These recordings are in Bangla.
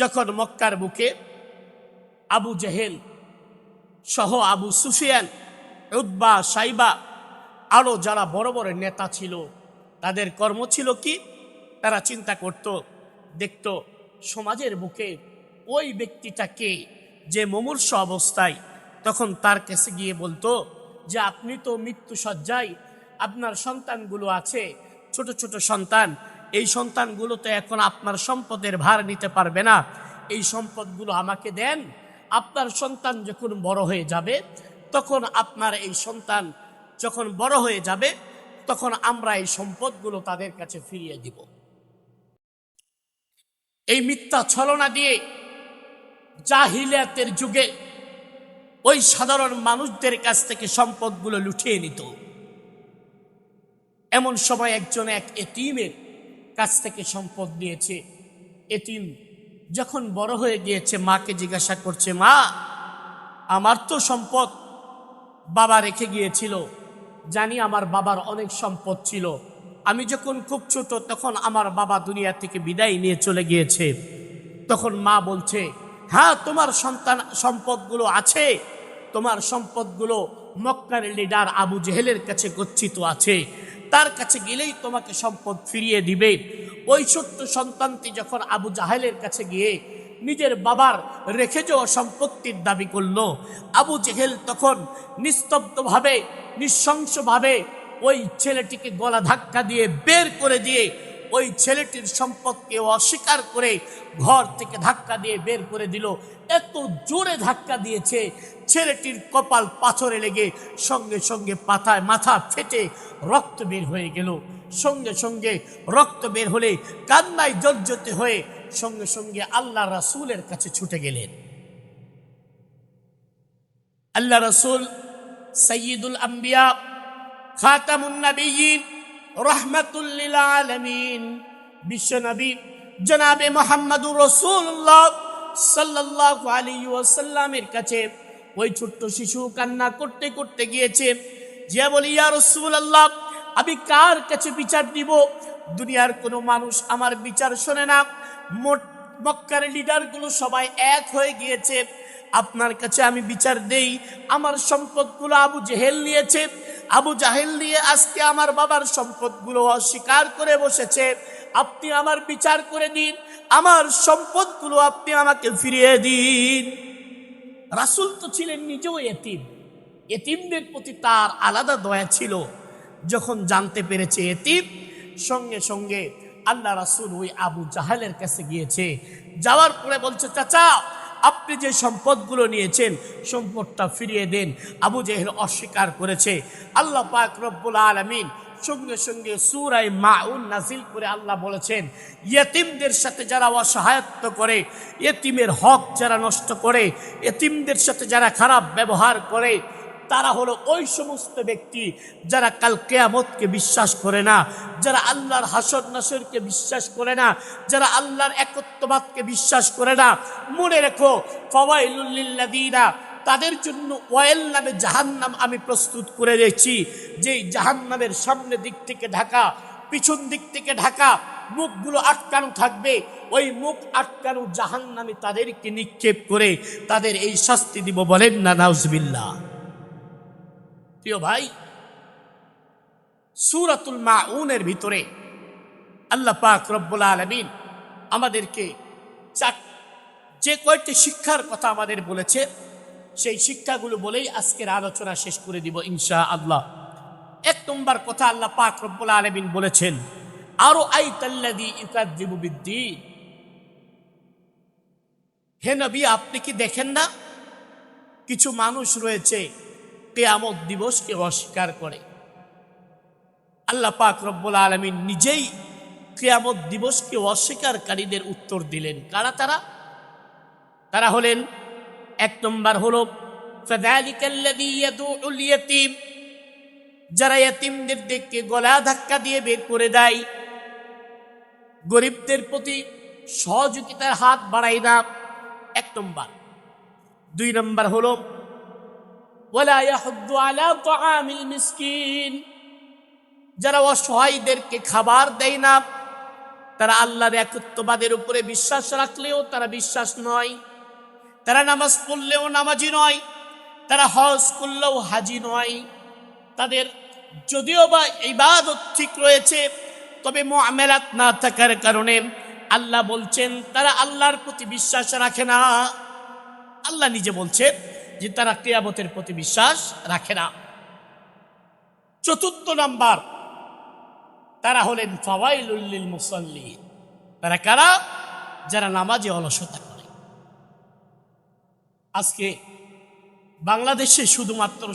যখন মক্কার বুকে আবু জেহেল সহ আবু সুফিয়ান, উতবা, সাইবা আরো যারা বড় বড় নেতা ছিল, তাদের কর্ম ছিল কি? তারা চিন্তা করত, দেখত সমাজের বুকে ওই ব্যক্তিটাকে যে মুমূর্ষ অবস্থায়, তখন তার কাছে গিয়ে বলতো যে আপনি তো মৃত্যু সজ্জায়, আপনার সন্তানগুলো আছে, ছোট ছোট সন্তান, এই সন্তানগুলো তো এখন আপনার সম্পদের ভার নিতে পারবে না, এই সম্পদগুলো আমাকে দেন। আপনার সন্তান যখন বড় হয়ে যাবে, তখন আপনার এই সন্তান যখন বড় হয়ে যাবে, তখন আমরা এই সম্পদগুলো তাদের কাছে ফিরিয়ে দিব। এই মিথ্যা ছলনা দিয়ে জাহিলিয়াতের যুগে ওই সাধারণ মানুষদের কাছ থেকে সম্পদগুলো লুঠিয়ে নিত। এমন সময় একজন এক এতিমের কাছ থেকে সম্পদ নিয়েছে। এতিম যখন বড় হয়ে গিয়েছে, মাকে জিজ্ঞাসা করছে, মা, আমার তো সম্পদ বাবা রেখে গিয়েছিল, জানি আমার বাবার অনেক সম্পদ ছিল, আমি যখন খুব ছোট তখন আমার বাবা দুনিয়া থেকে বিদায় নিয়ে চলে গিয়েছে। তখন মা বলছে, হ্যাঁ, তোমার সন্তান সম্পদগুলো আছে, তোমার সম্পদগুলো মক্কার লিডার আবু জেহেলের কাছে গচ্ছিত আছে, তার কাছে গেলেই তোমাকে সম্পদ ফিরিয়ে দিবে। ওই ছোট্ট সন্তানটি যখন আবু জাহেলের কাছে গিয়ে নিজের বাবার রেখে যাওয়া সম্পত্তির দাবি করল, আবু জেহেল তখন নিস্তব্ধভাবে, নৃশংসভাবে ওই ছেলেটিকে গলা ধাক্কা দিয়ে বের করে দিয়ে ওই ছেলেটির সম্পদকে অস্বীকার করে ঘর থেকে ধাক্কা দিয়ে বের করে দিল। এত জোরে ধাক্কা দিয়েছে, ছেলেটির কপাল পাথরে লেগে সঙ্গে সঙ্গে পাতায় মাথা ফেটে রক্ত বের হয়ে গেল। সঙ্গে সঙ্গে রক্ত বের হলে কান্নায় জর্জরিত হয়ে সঙ্গে সঙ্গে আল্লাহ রাসূলের কাছে ছুটে গেলেন। আল্লাহ রাসূল সাইয়্যিদুল আম্বিয়া, খাতামুন নবিয়্যিন, রাহমাতুল লিল আলামিন, বিশ্বনবী জনাবে মুহাম্মদুর রাসূলুল্লাহ সাল্লাল্লাহু আলাইহি ওয়াসাল্লামের কাছে ওই ছোট্ট শিশু কান্না করতে করতে গিয়েছে। যে বলি, ইয়া রাসূলুল্লাহ, আমি কার কাছে বিচার দিব? দুনিয়ার কোনো মানুষ আমার বিচার শোনে না, মক্কার লিডারগুলো সবাই এক হয়ে গিয়েছে, আপনার কাছে আমি বিচার দেই। আমার সম্পদগুলো আবু জেহেল নিয়েছে, আবু জাহেল নিয়ে আজকে আমার বাবার সম্পদগুলো অস্বীকার করে বসেছে, আপনি আমার বিচার করে দিন, আমার সম্পদগুলো আপনি আমাকে ফিরিয়ে দিন। রাসূল তো ছিলেন নিজেও এতিম, এতিমদের প্রতি তার আলাদা দয়া ছিল। যখন জানতে পেরেছে এতিম, সঙ্গে সঙ্গে আল্লাহ রাসূল ওই আবু জাহেলের কাছে গিয়েছে। যাওয়ার পরে বলছে, চাচা, আপনি যে সম্পদগুলো নিয়েছেন সম্পদটা ফিরিয়ে দেন। আবু জেহেল অস্বীকার করেছে। আল্লাহ পাক রব্বুল আলামিন সঙ্গে সঙ্গে সূরা মাউন নাজিল করে আল্লাহ বলেছেন, ইয়েতিমদের সাথে যারা অসহায়ত্ব করে, ইয়েতিমের হক যারা নষ্ট করে, ইয়েতিমদের সাথে যারা খারাপ ব্যবহার করে, তারা হলো ওই সমস্ত ব্যক্তি যারা কাল কিয়ামতকে বিশ্বাস করে না, যারা আল্লাহর হাসর নাসরকে বিশ্বাস করে না, যারা আল্লাহর একত্ববাদকে বিশ্বাস করে না। মনে রেখো, ফাওয়াইলুল লিল্লাযীনা, তাদের জন্য ওয়াইল নামে জাহান্নাম আমি প্রস্তুত করে রেখেছি, যেই জাহান্নামের সামনে দিক থেকে ঢাকা, পিছন দিক থেকে ঢাকা, মুখগুলো আটকানো থাকবে। ওই মুখ আটকানো জাহান্নামে তাদেরকে নিক্ষেপ করে তাদের এই শাস্তি দিব। বলেন না নাউজুবিল্লাহ। প্রিয় ভাই, সূরাতুল মাউনের ভিতরে আল্লাহ পাক রব্বুল আলামিন আমাদেরকে যে কয়েকটি শিক্ষার কথা আমাদের বলেছে, সেই শিক্ষাগুলো বলেই আজকের আলোচনা শেষ করে দিব ইনশাআল্লাহ। এক নম্বর কথা, আল্লাহ পাক রব্বুল আলামিন বলেছেন, আরো আইতাল্লাযী ইউকাযযিবু বিদ্দীন, হে নবী, আপনি কি দেখেন না কিছু মানুষ রয়েছে কিয়ামত দিবসকে অস্বীকার করে। আল্লাহ পাক রব্বুল আলামিন নিজেই কিয়ামত দিবসকে অস্বীকারীদের উত্তর দিলেন। কারা তারা? তারা হলেন, এক নম্বর হলো ফাযালিকাল্লাযী ইয়াদুউল ইয়াতীম, যারা ইয়াতীমদের দেখে গলা ধাক্কা দিয়ে বের করে দেয়, গরিবদের প্রতি সহযোগিতার হাত বাড়ায় না, এক নম্বর। দুই নম্বর হলো ওয়ালা ইয়াহুদ্দু আলা তাআমিল মিসকিন, যারা অসহায়দেরকে খাবার দেয় না, তারা আল্লাহর একত্ববাদের উপরে বিশ্বাস রাখলেও তারা বিশ্বাস নয়, তারা নামাজ পড়লেও নামাজি নয়, তারা হজ করলেও হাজি নয়। তাদের যদিও বা ইবাদত ঠিক রয়েছে, তবে মুআমালাত না থাকার কারণে আল্লাহ বলছেন তারা আল্লাহর প্রতি বিশ্বাস রাখে না। আল্লাহ নিজে বলছেন যে তারা কিয়ামতের প্রতি বিশ্বাস রাখে না। চতুর্থ নাম্বার, তারা হলেন ফাওয়াইলুল লিল মুসাল্লিন। তারা কারা? যারা নামাজে অলসতা করে। আজকে বাংলাদেশে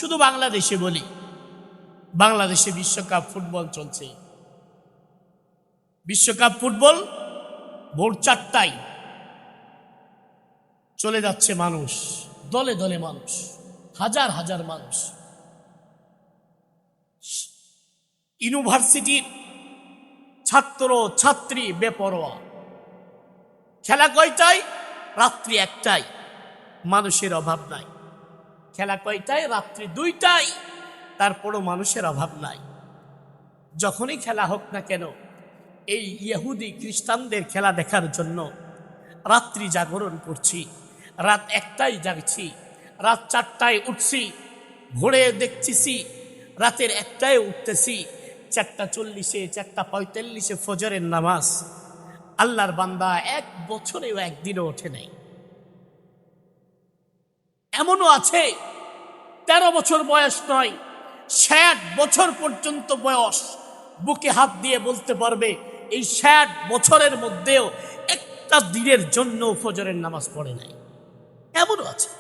শুধু বাংলাদেশে বলি, বাংলাদেশে বিশ্বকাপ ফুটবল চলছে। বিশ্বকাপ ফুটবল ভোর 4টায় চলে যাচ্ছে মানুষ, দলে দলে মানুষ, হাজার হাজার মানুষ। ইউনিভার্সিটির ছাত্র ছাত্রী বেপরোয়া। খেলা কয়টায়? রাত্রি 1টায়। মানুষের অভাব নাই। খেলা কয়টায়? রাত্রি 2টায়। তারপরও মানুষের অভাব নাই। যখনই খেলা হোক না কেন, এই ইহুদি খ্রিস্টানদের খেলা দেখার জন্য রাত্রি জাগরণ করছি, রাত 1টায় জাগছি, রাত 4টায় উঠছি, ভোরে দেখতেছি, রাতের 1টায় উঠতেছি, 4:40, 4:45 ফজরের নামাজ। আল্লাহর বান্দা 1 বছরেও একদিনও ওঠে নাই। এমনও আছে 13 বছর বয়স নয়, 60 বছর পর্যন্ত বয়স, বুকে হাত দিয়ে বলতে পারবে এই 60 বছরের মধ্যেও একটা দিনের জন্য ফজরের নামাজ পড়ে নাই। এমনও আছে।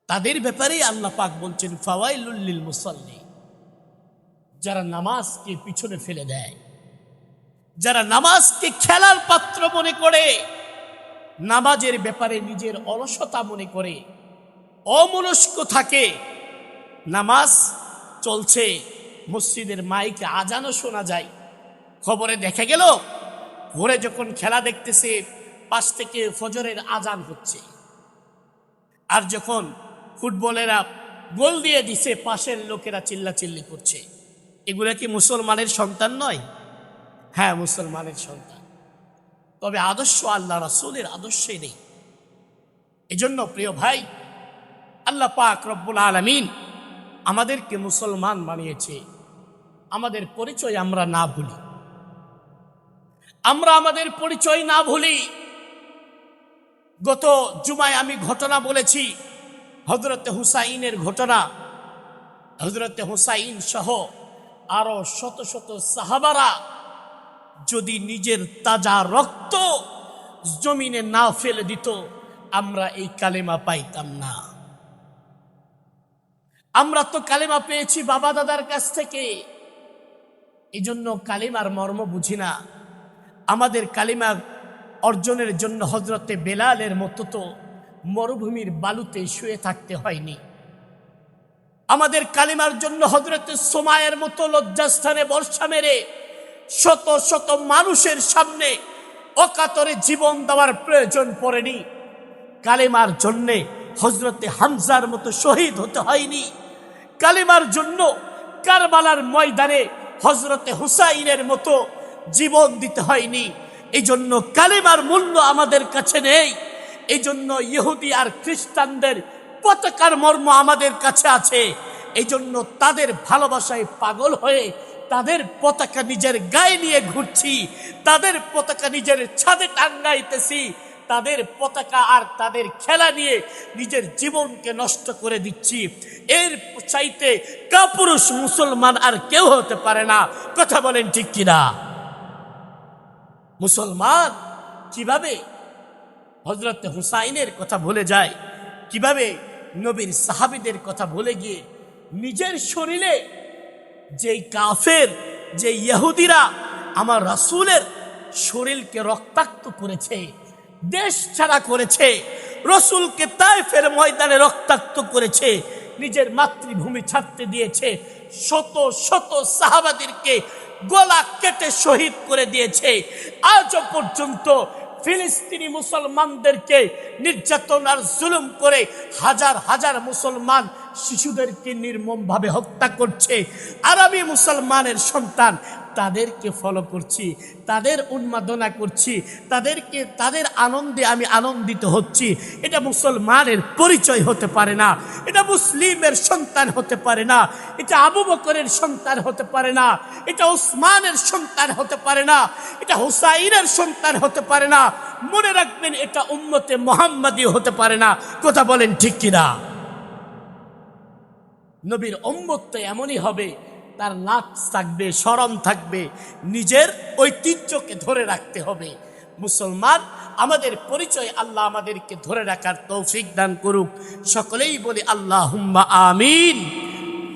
তাদের ব্যাপারে আল্লাহ পাক বলছেন ফাওয়াইলুল লিল মুসাল্লিন। যারা নামাজকে পিছনে ফেলে দেয়, যারা নামাজকে খেলার পাত্র মনে করে, নামাজের ব্যাপারে নিজের অলসতা মনে করে, অমনস্ক থাকে। নামাজ চলছে, মসজিদের মাইকে আজানও শোনা যায়। খবরে দেখা গেল ভোরে যখন খেলা দেখতেছে, পাশ থেকে ফজরের আজান হচ্ছে। আর যখন ফুটবলেরা গোল দিয়ে দিছে, পাশের লোকেরা চিল্লাচিল্লি করছে। এগুলা কি মুসলমানের সন্তান নয়? হ্যাঁ, মুসলমানের সন্তান। তবে আদর্শ আল্লাহ রাসূলের আদর্শে নেই। এজন্য প্রিয় ভাই, আল্লাহ পাক রব্বুল আলামিন আমাদেরকে মুসলমান বানিয়েছে। আমাদের পরিচয় আমরা না ভুলি, আমরা আমাদের পরিচয় না ভুলি। গত জুমায় আমি ঘটনা বলেছি, হযরতে হুসাইনের ঘটনা। হযরতে হুসাইন সহ আরো শত শত সাহাবারা যদি নিজের তাজা রক্ত জমিনে না ফেলে দিত, আমরা এই কালেমা পাইতাম না। আমরা তো কালেমা পেয়েছি বাবা দাদার কাছ থেকে, এই জন্য কালেমার মর্ম বুঝি না। আমাদের কালেমা অর্জনের জন্য হযরতে বেলালের মতো তো মরুভূমির বালুতে শুয়ে থাকতে হয়নি। আমাদের কালেমার জন্য হযরতে সুমাইয়ের মতো লজ্জাস্থানে বর্ষা মেরে শত শত মানুষের সামনে অকাতরে জীবন দেওয়ার প্রয়োজন পড়েনি। কালেমার জন্যে হযরতে হামজার মতো শহীদ হতে হয়নি। কালেমার জন্য কারবালার ময়দানে হযরতে হুসাইনের মতো জীবন দিতে হয়নি। এই জন্য কালেমার মূল্য আমাদের কাছে নেই। এই জন্য ইহুদি আর খ্রিস্টানদের পতাকার মর্ম আমাদের কাছে আছে। এই জন্য তাদের ভালোবাসায় পাগল হয়ে তাদের পতাকা নিজের গায়ে নিয়ে ঘুরছি, তাদের পতাকা নিজের ছাদে টাঙ্গাইতেছি, তাদের পতাকা আর তাদের খেলা নিয়ে নিজের জীবনকে নষ্ট করে দিচ্ছি। এর চাইতে কাপুরুষ মুসলমান আর কেউ হতে পারে না। কথা বলেন ঠিক কিনা? মুসলমান কিভাবে হযরত হুসাইনের কথা ভুলে যায়, কিভাবে নবীর সাহাবীদের কথা ভুলে গিয়ে নিজের শরীরে যেই কাফের, যে ইহুদিরা আমার রাসূলের শরীরকে রক্তাক্ত করেছে, দেশ ছাড়া করেছে, রাসূলকে তায়েফের ময়দানে রক্তাক্ত করেছে, নিজের মাতৃভূমি ছাড়তে দিয়েছে, শত শত সাহাবাদেরকে গলা কেটে শহীদ করে দিয়েছে। আজও পর্যন্ত ফিলিস্তিনি মুসলমানদেরকে নির্যাতন আর জুলুম করে হাজার হাজার মুসলমান শিশুদেরকে নির্মমভাবে হত্যা করছে। আরবি মুসলমানের সন্তান তাদেরকে ফলো করছি, তাদের উন্মাদনা করছি, তাদের আনন্দে আমি আনন্দিত হচ্ছি, এটা মুসলমানের পরিচয় হতে পারে না, এটা মুসলিমের সন্তান হতে পারে না, এটা আবু বকরের সন্তান হতে পারে না, এটা উসমানের সন্তান হতে পারে না, এটা হুসাইনের সন্তান হতে পারে না। মনে রাখবেন, এটা উম্মতে মুহাম্মাদি হতে পারে না। কথা বলেন ঠিক কিনা? নবীর উম্মত তো এমনই হবে, তার লাজ থাকবে, শরম থাকবে, নিজের ঐতিহ্যকে ধরে রাখতে হবে। মুসলমান, আমাদের পরিচয় আল্লাহ আমাদেরকে ধরে রাখার তৌফিক দান করুক। সকলেই বলি আল্লাহুম্মা আমিন।